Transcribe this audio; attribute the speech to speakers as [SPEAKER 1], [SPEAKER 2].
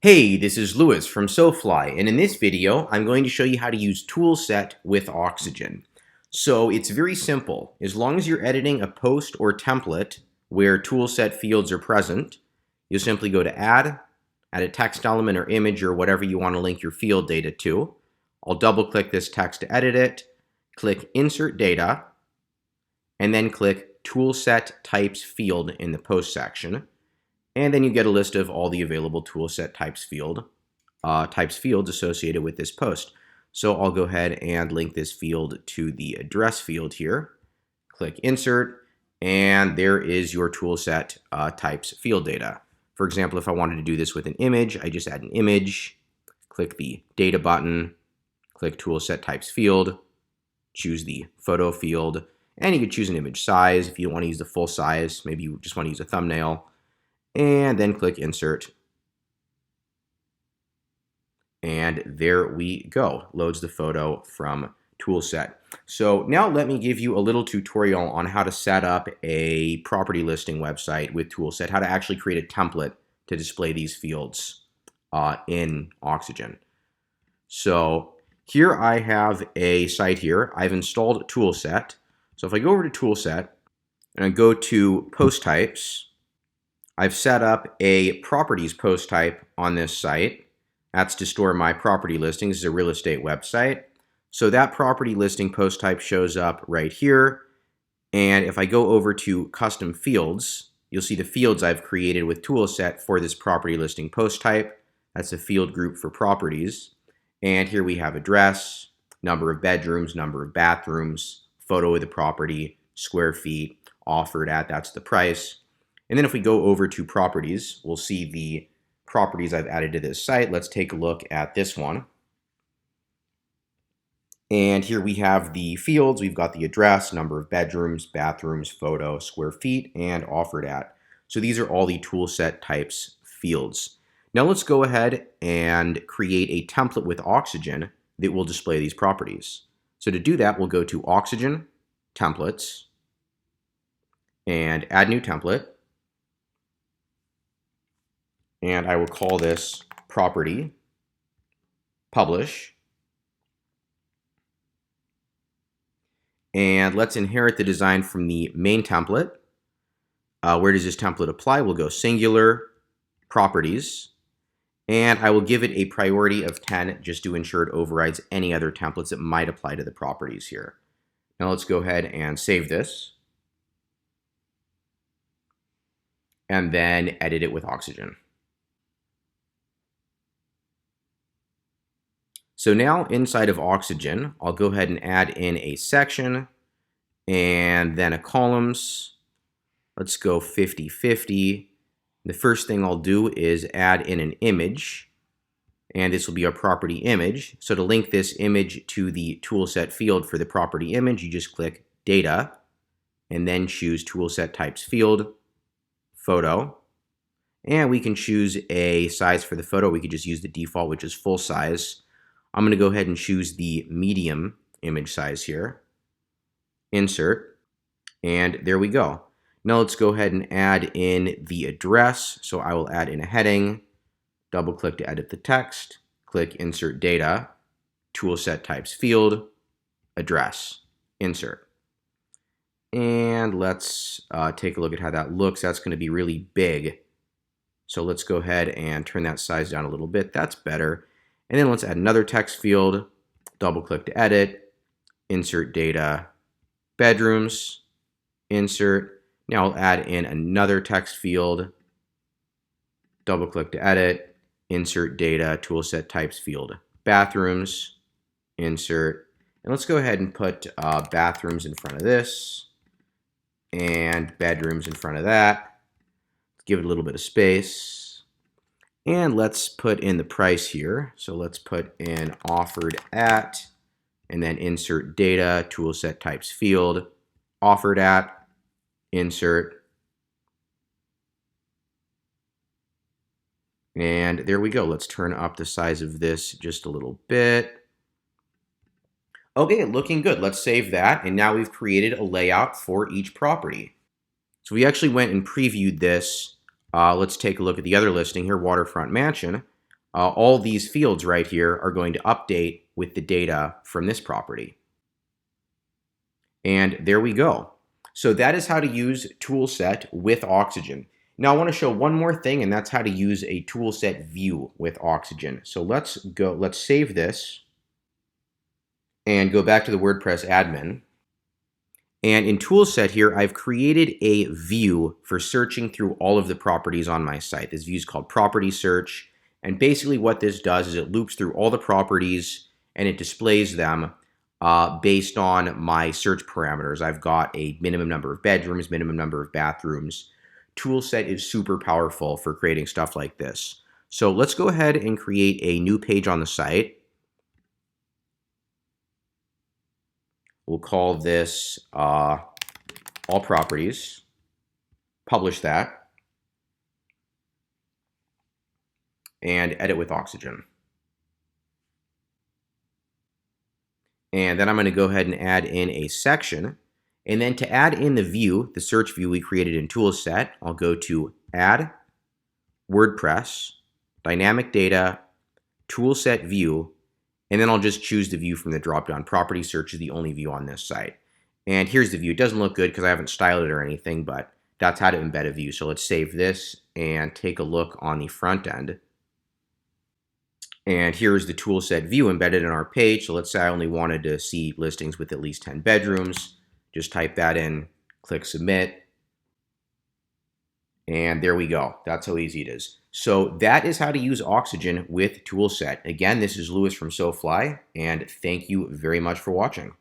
[SPEAKER 1] Hey, this is Lewis from SoFly, and in this video, I'm going to show you how to use Toolset with Oxygen. So it's very simple. As long as you're editing a post or template where Toolset fields are present, you'll simply go to add a text element or image or whatever you want to link your field data to. I'll double click this text to edit it, click Insert Data, and then click Toolset Types field in the post section. And then you get a list of all the available Toolset types fields associated with this post. So I'll go ahead and link this field to the address field here. Click Insert, and there is your Toolset types field data. For example, if I wanted to do this with an image, I just add an image, click the Data button, click Toolset types field, choose the photo field, and you can choose an image size. If you don't want to use the full size, maybe you just want to use a thumbnail. And then click Insert. And there we go. Loads the photo from Toolset. So now let me give you a little tutorial on how to set up a property listing website with Toolset, how to actually create a template to display these fields in Oxygen. So here I have a site here. I've installed Toolset. So if I go over to Toolset and I go to Post Types, I've set up a properties post type on this site. That's to store my property listings. This is a real estate website. So that property listing post type shows up right here. And if I go over to custom fields, you'll see the fields I've created with Toolset for this property listing post type. That's a field group for properties. And here we have address, number of bedrooms, number of bathrooms, photo of the property, square feet, offered at, that's the price. And then if we go over to properties, we'll see the properties I've added to this site. Let's take a look at this one. And here we have the fields. We've got the address, number of bedrooms, bathrooms, photo, square feet, and offered at. So these are all the Toolset types fields. Now let's go ahead and create a template with Oxygen that will display these properties. So to do that, we'll go to Oxygen, Templates, and Add New Template. And I will call this property, publish. And let's inherit the design from the main template. Where does this template apply? We'll go singular, properties. And I will give it a priority of 10 just to ensure it overrides any other templates that might apply to the properties here. Now let's go ahead and save this. And then edit it with Oxygen. So now inside of Oxygen, I'll go ahead and add in a section and then a columns. Let's go 50-50. The first thing I'll do is add in an image, and this will be our property image. So to link this image to the Toolset field for the property image, you just click Data and then choose Toolset Types field, Photo. And we can choose a size for the photo. We could just use the default, which is full size. I'm going to go ahead and choose the medium image size here. Insert. And there we go. Now let's go ahead and add in the address. So I will add in a heading, double click to edit the text, click Insert Data, Toolset Types field, address, insert. And let's take a look at how that looks. That's going to be really big. So let's go ahead and turn that size down a little bit. That's better. And then let's add another text field, double click to edit, insert data, bedrooms, insert. Now I'll add in another text field, double click to edit, insert data, Toolset Types field, bathrooms, insert. And let's go ahead and put bathrooms in front of this and bedrooms in front of that. Give it a little bit of space. And let's put in the price here. So let's put in offered at, and then insert data, Toolset Types field, offered at, insert. And there we go. Let's turn up the size of this just a little bit. Okay, looking good. Let's save that. And now we've created a layout for each property. So we actually went and previewed this. Let's take a look at the other listing here, Waterfront Mansion. all these fields right here are going to update with the data from this property. And there we go. So that is how to use Toolset with Oxygen. Now I want to show one more thing, and that's how to use a Toolset view with Oxygen. So let's save this and go back to the WordPress admin. And in Toolset here, I've created a view for searching through all of the properties on my site. This view is called Property Search. And basically what this does is it loops through all the properties and it displays them based on my search parameters. I've got a minimum number of bedrooms, minimum number of bathrooms. Toolset is super powerful for creating stuff like this. So let's go ahead and create a new page on the site. We'll call this all properties. Publish that. And edit with Oxygen. And then I'm going to go ahead and add in a section. And then to add in the view, the search view we created in Toolset, I'll go to Add, WordPress, Dynamic Data, Toolset View, and then I'll just choose the view from the dropdown. Property Search is the only view on this site. And here's the view. It doesn't look good because I haven't styled it or anything, but that's how to embed a view. So let's save this and take a look on the front end. And here's the Toolset view embedded in our page. So let's say I only wanted to see listings with at least 10 bedrooms. Just type that in, click Submit, and there we go. That's how easy it is. So that is how to use Oxygen with Toolset. Again, this is Lewis from SoFly, and thank you very much for watching.